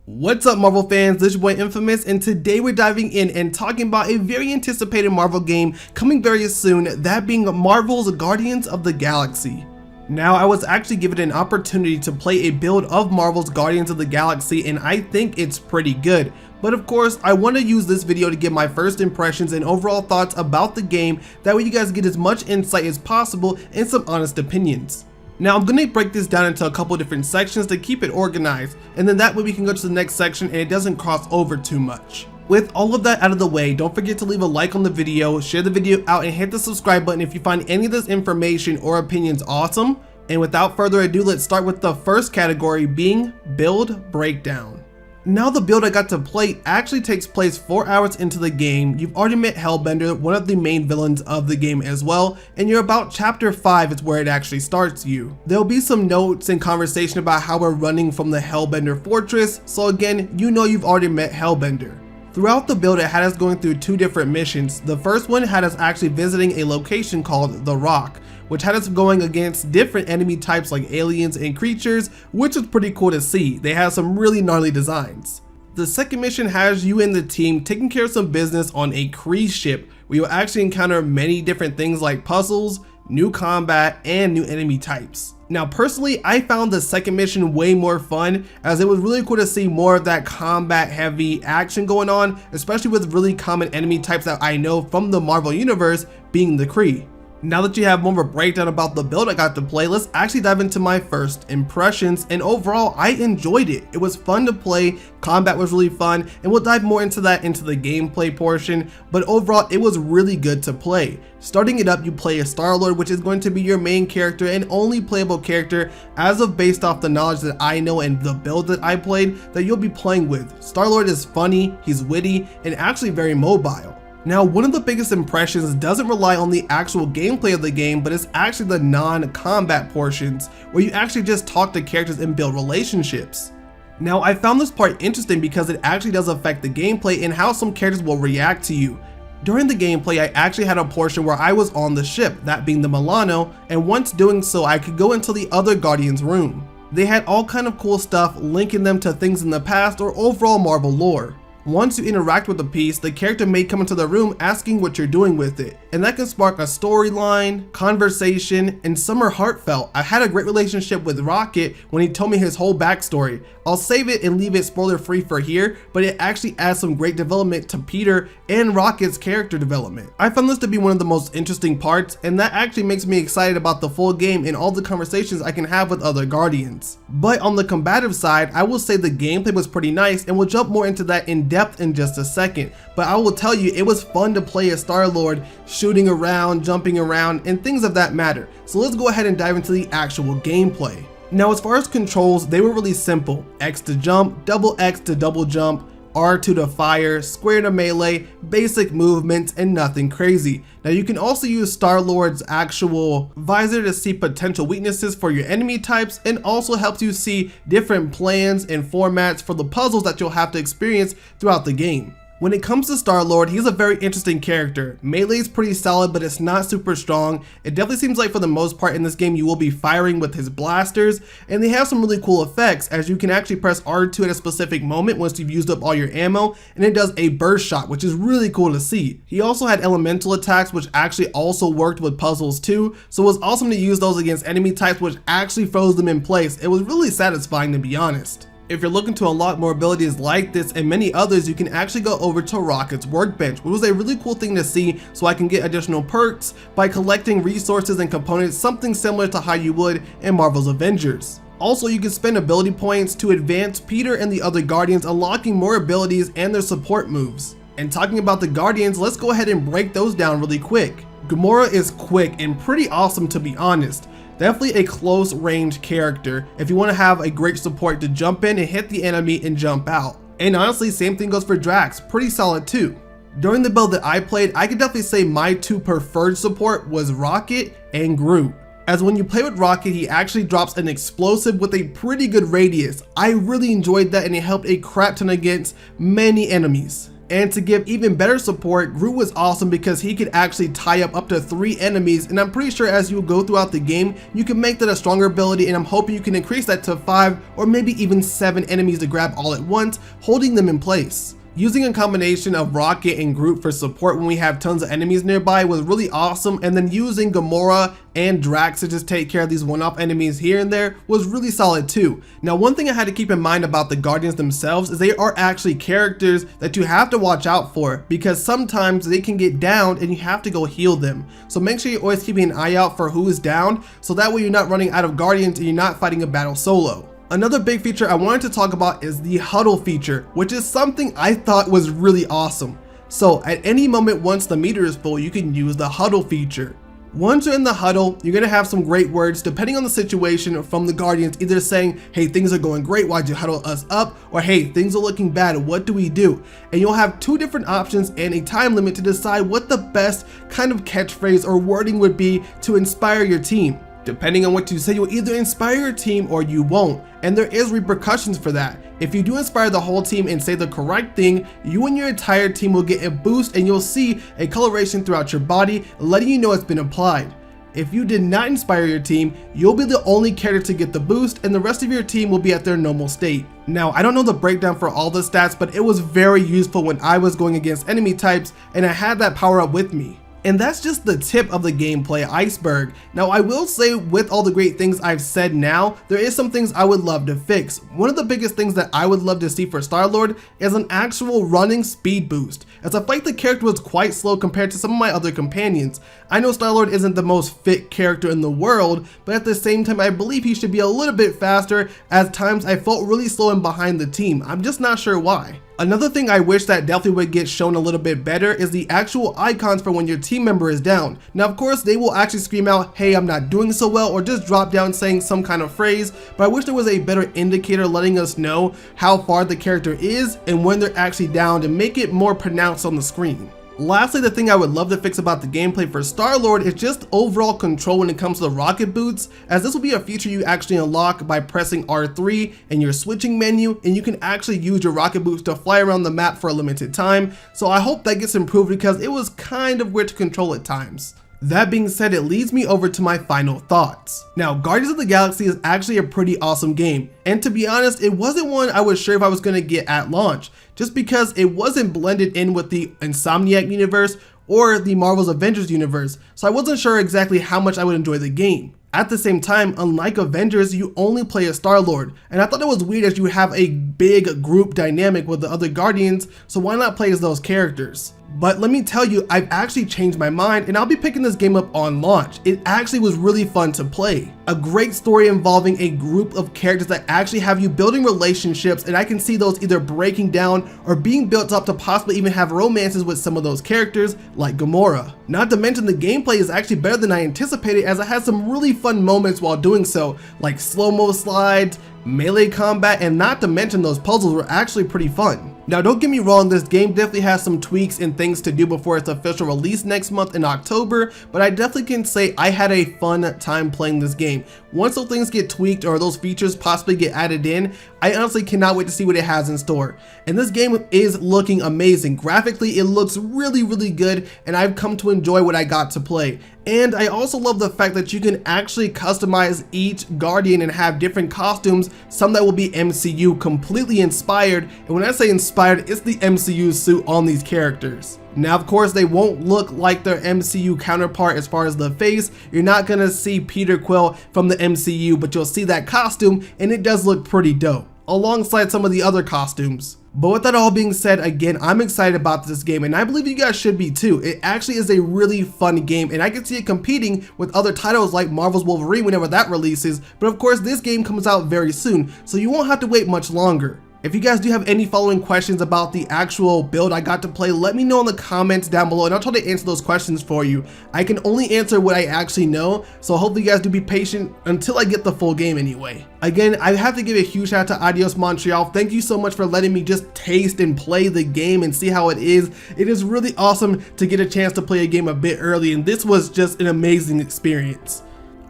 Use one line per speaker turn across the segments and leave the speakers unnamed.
What's up, Marvel fans? This is your boy Infamous, and today we're diving in and talking about a very anticipated Marvel game coming very soon, that being Marvel's Guardians of the Galaxy. Now, I was actually given an opportunity to play a build of Marvel's Guardians of the Galaxy, and I think it's pretty good. But of course, I want to use this video to give my first impressions and overall thoughts about the game, that way you guys get as much insight as possible and some honest opinions. Now, I'm going to break this down into a couple different sections to keep it organized, and then that way we can go to the next section and it doesn't cross over too much. With all of that out of the way, don't forget to leave a like on the video, share the video out, and hit the subscribe button if you find any of this information or opinions awesome. And without further ado, let's start with the first category, being Build Breakdown. Now, the build I got to play actually takes place 4 hours into the game. You've already met Hellbender, one of the main villains of the game as well, and you're about chapter 5 is where it actually starts you. There'll be some notes and conversation about how we're running from the Hellbender fortress, so again, you know you've already met Hellbender. Throughout the build, it had us going through 2 different missions. The first one had us actually visiting a location called The Rock, which had us going against different enemy types like aliens and creatures, which was pretty cool to see. They had some really gnarly designs. The second mission has you and the team taking care of some business on a Kree ship, where you'll actually encounter many different things like puzzles, new combat, and new enemy types. Now, personally, I found the second mission way more fun, as it was really cool to see more of that combat heavy action going on, especially with really common enemy types that I know from the Marvel universe, being the Kree. Now that you have more of a breakdown about the build I got to play, let's actually dive into my first impressions, and overall I enjoyed it. It was fun to play, combat was really fun, and we'll dive more into that into the gameplay portion, but overall it was really good to play. Starting it up, you play a Star-Lord, which is going to be your main character and only playable character as of based off the knowledge that I know and the build that I played that you'll be playing with. Star-Lord is funny, he's witty, and actually very mobile. Now, one of the biggest impressions doesn't rely on the actual gameplay of the game, but it's actually the non-combat portions, where you actually just talk to characters and build relationships. Now, I found this part interesting because it actually does affect the gameplay and how some characters will react to you. During the gameplay, I actually had a portion where I was on the ship, that being the Milano, and once doing so, I could go into the other Guardians room. They had all kind of cool stuff linking them to things in the past or overall Marvel lore. Once you interact with a piece, the character may come into the room asking what you're doing with it, and that can spark a storyline, conversation, and some are heartfelt. I had a great relationship with Rocket when he told me his whole backstory. I'll save it and leave it spoiler free for here, but it actually adds some great development to Peter and Rocket's character development. I found this to be one of the most interesting parts, and that actually makes me excited about the full game and all the conversations I can have with other Guardians. But on the combative side, I will say the gameplay was pretty nice, and we'll jump more into that in depth in just a second, but I will tell you it was fun to play as Star-Lord, shooting around, jumping around, and things of that matter. So let's go ahead and dive into the actual gameplay. Now, as far as controls, they were really simple. X to jump, double X to double jump, R2 to fire, square to melee, basic movements, and nothing crazy. Now, you can also use Star-Lord's actual visor to see potential weaknesses for your enemy types, and also helps you see different plans and formats for the puzzles that you'll have to experience throughout the game. When it comes to Star-Lord, he's a very interesting character. Melee is pretty solid, but it's not super strong. It definitely seems like for the most part in this game you will be firing with his blasters, and they have some really cool effects, as you can actually press R2 at a specific moment once you've used up all your ammo, and it does a burst shot, which is really cool to see. He also had elemental attacks, which actually also worked with puzzles too, so it was awesome to use those against enemy types, which actually froze them in place. It was really satisfying, to be honest. If you're looking to unlock more abilities like this and many others, you can actually go over to Rocket's workbench, which was a really cool thing to see, so I can get additional perks by collecting resources and components, something similar to how you would in Marvel's Avengers. Also, you can spend ability points to advance Peter and the other Guardians, unlocking more abilities and their support moves. And talking about the Guardians, let's go ahead and break those down really quick. Gamora is quick and pretty awesome, to be honest. Definitely a close range character if you want to have a great support to jump in and hit the enemy and jump out. And honestly, same thing goes for Drax, pretty solid too. During the build that I played, I could definitely say my 2 preferred support was Rocket and Groot. As when you play with Rocket, he actually drops an explosive with a pretty good radius. I really enjoyed that, and it helped a crap ton against many enemies. And to give even better support, Groot was awesome because he could actually tie up to 3 enemies, and I'm pretty sure as you go throughout the game, you can make that a stronger ability, and I'm hoping you can increase that to 5 or maybe even 7 enemies to grab all at once, holding them in place. Using a combination of Rocket and Groot for support when we have tons of enemies nearby was really awesome, and then using Gamora and Drax to just take care of these one-off enemies here and there was really solid too. Now, one thing I had to keep in mind about the Guardians themselves is they are actually characters that you have to watch out for, because sometimes they can get downed and you have to go heal them. So make sure you're always keeping an eye out for who is down, so that way you're not running out of Guardians and you're not fighting a battle solo. Another big feature I wanted to talk about is the Huddle feature, which is something I thought was really awesome. So at any moment once the meter is full, you can use the Huddle feature. Once you're in the huddle, you're gonna have some great words depending on the situation from the Guardians, either saying, hey, things are going great, why'd you huddle us up? Or hey, things are looking bad, what do we do? And you'll have 2 different options and a time limit to decide what the best kind of catchphrase or wording would be to inspire your team. Depending on what you say, you'll either inspire your team or you won't, and there is repercussions for that. If you do inspire the whole team and say the correct thing, you and your entire team will get a boost, and you'll see a coloration throughout your body, letting you know it's been applied. If you did not inspire your team, you'll be the only character to get the boost, and the rest of your team will be at their normal state. Now, I don't know the breakdown for all the stats, but it was very useful when I was going against enemy types and I had that power up with me. And that's just the tip of the gameplay iceberg. Now, I will say, with all the great things I've said now, there is some things I would love to fix. One of the biggest things that I would love to see for Star-Lord is an actual running speed boost. As a fight, the character was quite slow compared to some of my other companions. I know Star-Lord isn't the most fit character in the world, but at the same time, I believe he should be a little bit faster. At times, I felt really slow and behind the team. I'm just not sure why. Another thing I wish that definitely would get shown a little bit better is the actual icons for when your team member is down. Now, of course, they will actually scream out, hey, I'm not doing so well, or just drop down saying some kind of phrase, but I wish there was a better indicator letting us know how far the character is and when they're actually down to make it more pronounced on the screen. Lastly, the thing I would love to fix about the gameplay for Star-Lord is just overall control when it comes to the rocket boots, as this will be a feature you actually unlock by pressing R3 in your switching menu, and you can actually use your rocket boots to fly around the map for a limited time. So I hope that gets improved because it was kind of weird to control at times. That being said, it leads me over to my final thoughts. Now, Guardians of the Galaxy is actually a pretty awesome game, and to be honest, it wasn't one I was sure if I was going to get at launch, just because it wasn't blended in with the Insomniac universe or the Marvel's Avengers universe, so I wasn't sure exactly how much I would enjoy the game. At the same time, unlike Avengers, you only play as Star-Lord, and I thought it was weird as you have a big group dynamic with the other Guardians, so why not play as those characters? But let me tell you, I've actually changed my mind and I'll be picking this game up on launch. It actually was really fun to play. A great story involving a group of characters that actually have you building relationships, and I can see those either breaking down or being built up to possibly even have romances with some of those characters like Gamora. Not to mention the gameplay is actually better than I anticipated, as I had some really fun moments while doing so, like slow-mo slides, melee combat, and not to mention those puzzles were actually pretty fun. Now, don't get me wrong, this game definitely has some tweaks and things to do before its official release next month in October, but I definitely can say I had a fun time playing this game. Once those things get tweaked or those features possibly get added in, I honestly cannot wait to see what it has in store. And this game is looking amazing. Graphically, it looks really good, and I've come to enjoy what I got to play. And I also love the fact that you can actually customize each Guardian and have different costumes, some that will be MCU completely inspired, and when I say inspired, it's the MCU suit on these characters. Now, of course, they won't look like their MCU counterpart as far as the face. You're not gonna see Peter Quill from the MCU, but you'll see that costume, and it does look pretty dope, alongside some of the other costumes. But with that all being said, again, I'm excited about this game, and I believe you guys should be too. It actually is a really fun game, and I can see it competing with other titles like Marvel's Wolverine whenever that releases, but of course this game comes out very soon, so you won't have to wait much longer. If you guys do have any following questions about the actual build I got to play, let me know in the comments down below, and I'll try to answer those questions for you. I can only answer what I actually know, so hopefully you guys do be patient until I get the full game anyway. Again, I have to give a huge shout out to Adios Montreal. Thank you so much for letting me just taste and play the game and see how it is. It is really awesome to get a chance to play a game a bit early, and this was just an amazing experience.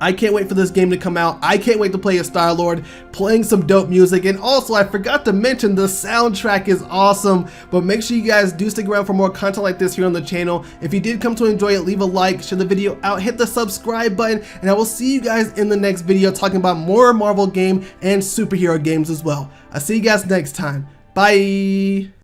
I can't wait for this game to come out. I can't wait to play as Star-Lord, playing some dope music. And also, I forgot to mention the soundtrack is awesome. But make sure you guys do stick around for more content like this here on the channel. If you did come to enjoy it, leave a like, share the video out, hit the subscribe button, and I will see you guys in the next video talking about more Marvel game and superhero games as well. I'll see you guys next time. Bye!